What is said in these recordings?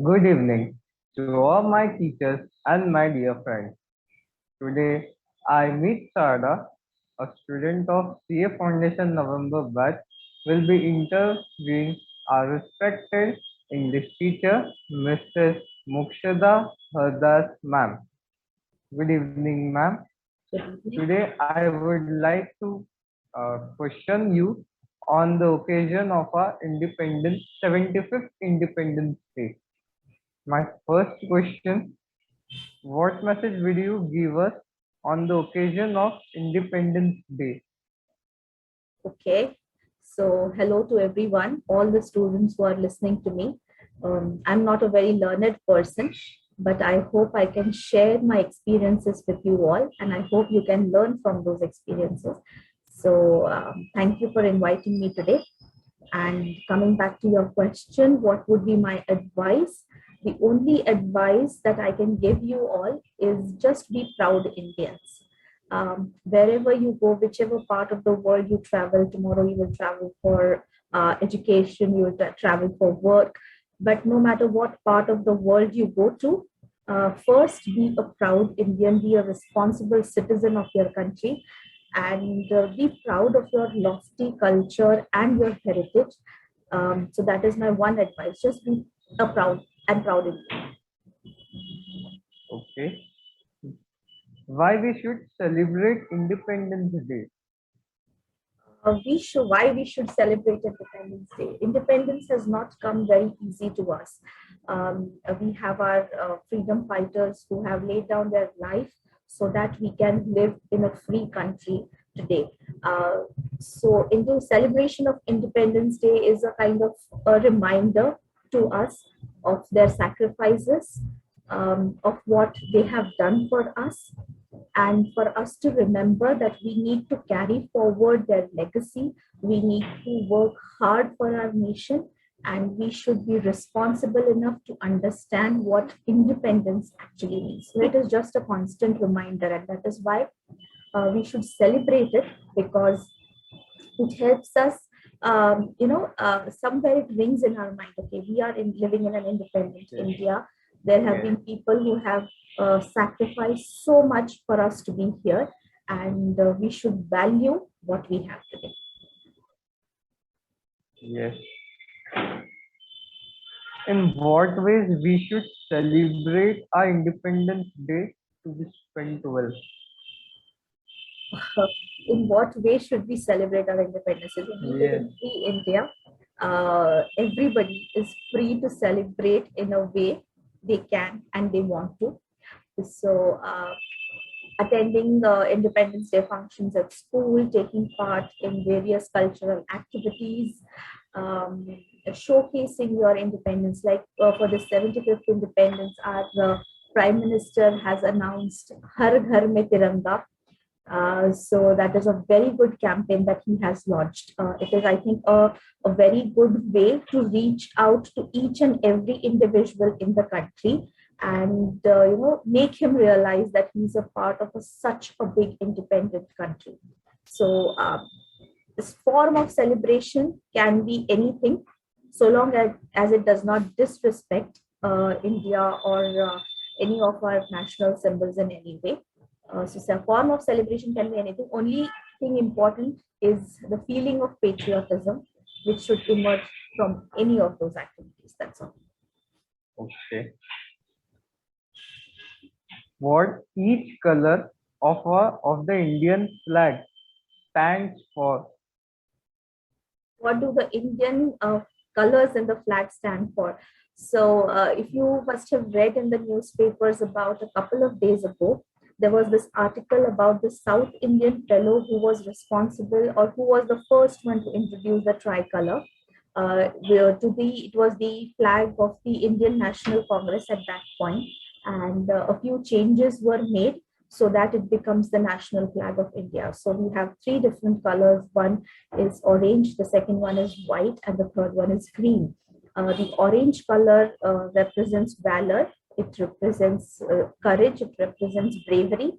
Good evening to all my teachers and my dear friends. Today I meet Sarada, a student of CA Foundation November batch, will be interviewing our respected English teacher, Mrs. Mukshada Hardas ma'am. Good evening, ma'am. Good evening. Today I would like to question you on the occasion of our independence, 75th Independence Day. My first question: what message will you give us on the occasion of Independence Day? Okay. So, hello to everyone, all the students who are listening to me. I'm not a very learned person, but I hope I can share my experiences with you all, and I hope you can learn from those experiences. So, thank you for inviting me today. And coming back to your question, what would be my advice? The only advice that I can give you all is just be proud Indians. Wherever you go, whichever part of the world you travel, tomorrow you will travel for education, you will travel for work. But no matter what part of the world you go to, first be a proud Indian, be a responsible citizen of your country, and be proud of your lofty culture and your heritage. So that is my one advice. Just be a proud Indian. Okay. Why we should celebrate Independence Day? Why we should celebrate Independence Day. Independence has not come very easy to us. We have our freedom fighters who have laid down their life so that we can live in a free country today. Uh, so, in the celebration of Independence Day is a kind of a reminder to us of their sacrifices, of what they have done for us, and for us to remember that we need to carry forward their legacy. We need to work hard for our nation, and we should be responsible enough to understand what independence actually means. So it is just a constant reminder, and that is why we should celebrate it, because it helps us. Somewhere it rings in our mind. Okay, we are living in an independent Yes. India. There have Yes. been people who have sacrificed so much for us to be here, and we should value what we have today. Yes. In what ways we should celebrate our Independence Day to be spent well? In what way should we celebrate our independence? We live Yes. in free India. Everybody is free to celebrate in a way they can and they want to. So, attending Independence Day functions at school, taking part in various cultural activities, um, showcasing your independence. Like for the 75th Independence, our Prime Minister has announced Har Ghar Mein Tiranga. So that is a very good campaign that he has launched. It is, I think, a very good way to reach out to each and every individual in the country, and make him realize that he's a part of such a big independent country. So this form of celebration can be anything, so long as it does not disrespect India or any of our national symbols in any way. So a form of celebration can be anything. Only thing important is the feeling of patriotism, which should emerge from any of those activities. That's all. Okay. What each color of the Indian flag stands for? What do the Indian colors in the flag stand for? So, if you must have read in the newspapers about a couple of days ago, there was this article about the South Indian fellow who was responsible, or who was the first one to introduce the tricolor. It was the flag of the Indian National Congress at that point, and a few changes were made so that it becomes the national flag of India. So we have three different colors. One is orange, the second one is white, and the third one is green. The orange color represents valor, it represents courage, it represents bravery.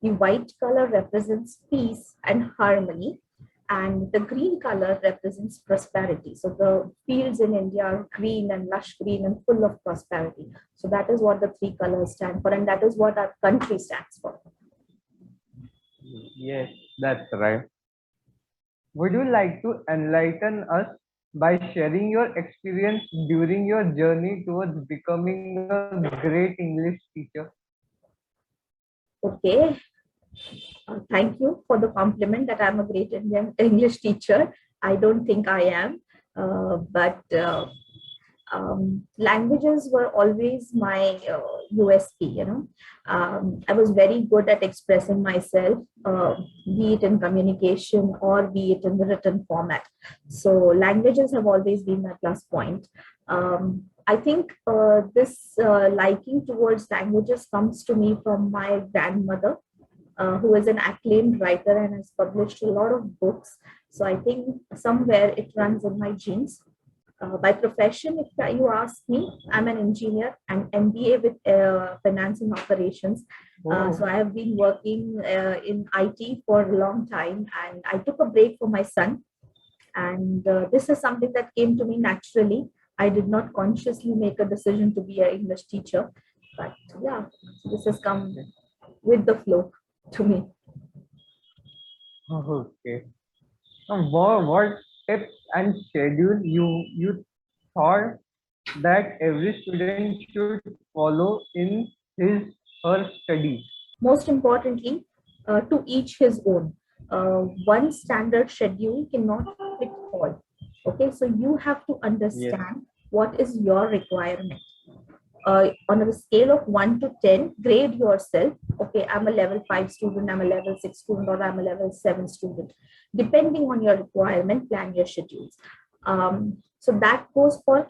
The white color represents peace and harmony. and the green color represents prosperity. So the fields in India are green and lush green and full of prosperity. So that is what the three colors stand for, and that is what our country stands for. Yes, that's right. Would you like to enlighten us by sharing your experience during your journey towards becoming a great English teacher? Okay, thank you for the compliment that I'm a great Indian English teacher. I don't think I am, but languages were always my USP. I was very good at expressing myself, be it in communication or be it in the written format. So languages have always been my plus point. I think this liking towards languages comes to me from my grandmother, who is an acclaimed writer and has published a lot of books. So I think somewhere it runs in my genes. By profession, if you ask me, I'm an engineer and MBA with finance and operations. So I have been working in IT for a long time, and I took a break for my son. And this is something that came to me naturally. I did not consciously make a decision to be an English teacher, but yeah, this has come with the flow to me. Okay. What tips and schedule you thought that every student should follow in his her studies? Most importantly, to each his own. One standard schedule cannot fit all. Okay, so you have to Yes. understand what is your requirement. On a scale of 1 to 10, grade yourself. Okay, I'm a level 5 student, I'm a level 6 student, or I'm a level 7 student. Depending on your requirement, plan your schedules. So that goes for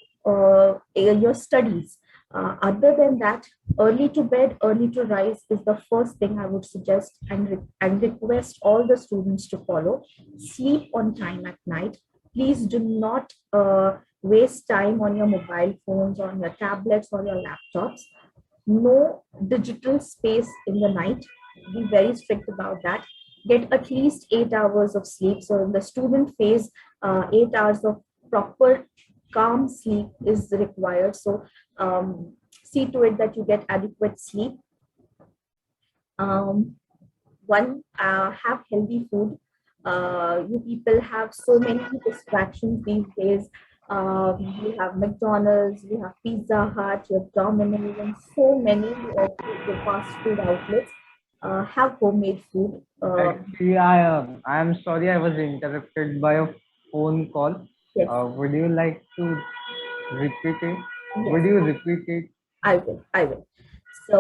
your studies. Other than that, early to bed, early to rise is the first thing I would suggest and request all the students to follow. Sleep on time at night. Please do not waste time on your mobile phones, on your tablets, or your laptops. No digital space in the night. Be very strict about that. Get at least 8 hours of sleep. So in the student phase, 8 hours of proper calm sleep is required. So see to it that you get adequate sleep. Have healthy food. You people have so many distractions these days. We have McDonald's, we have Pizza Hut, you have Domino's, and so many the fast food outlets have homemade food. Actually, I am sorry I was interrupted by a phone call. Yes, Would you like to repeat it? yes, Would you repeat it? I will. I will. So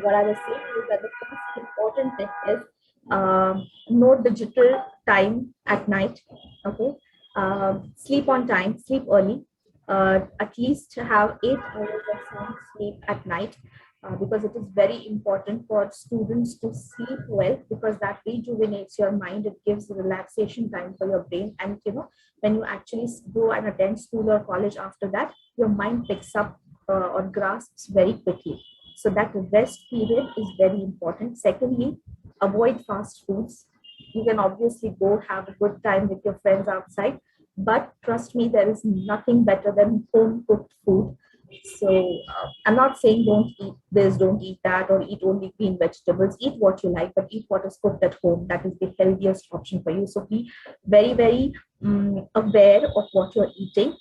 what I was saying is that the first important thing is no digital time at night. Okay, sleep on time, sleep early. At least have 8 hours of sound sleep at night, because it is very important for students to sleep well, because that rejuvenates your mind. It gives relaxation time for your brain, and when you actually go and attend school or college after that, your mind picks up or grasps very quickly. So that rest period is very important. Secondly, avoid fast foods. You can obviously go have a good time with your friends outside, but trust me, there is nothing better than home cooked food. So I'm not saying don't eat this, don't eat that, or eat only green vegetables. Eat what you like, but eat what is cooked at home. That is the healthiest option for you. So be very, very aware of what you're eating.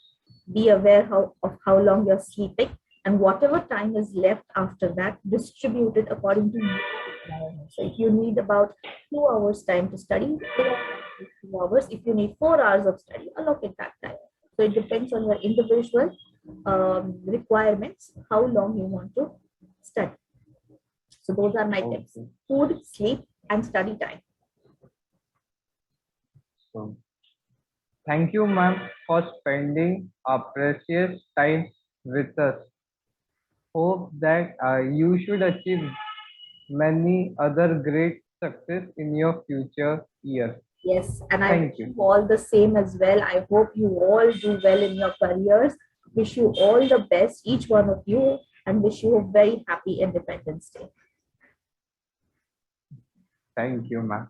Be aware of how long you're sleeping, and whatever time is left after that, distribute it according to your requirements. So if you need about 2 hours time to study, allocate 2 hours. If you need 4 hours of study, allocate that time. So it depends on your individual requirements, how long you want to study. So those are my tips: Okay. food, sleep, and study time. So, thank you, ma'am, for spending a precious time with us. Hope that you should achieve many other great success in your future years. Yes, and I Thank wish you. you all the same as well. I hope you all do well in your careers. Wish you all the best, each one of you, and wish you a very happy Independence Day. Thank you, ma'am.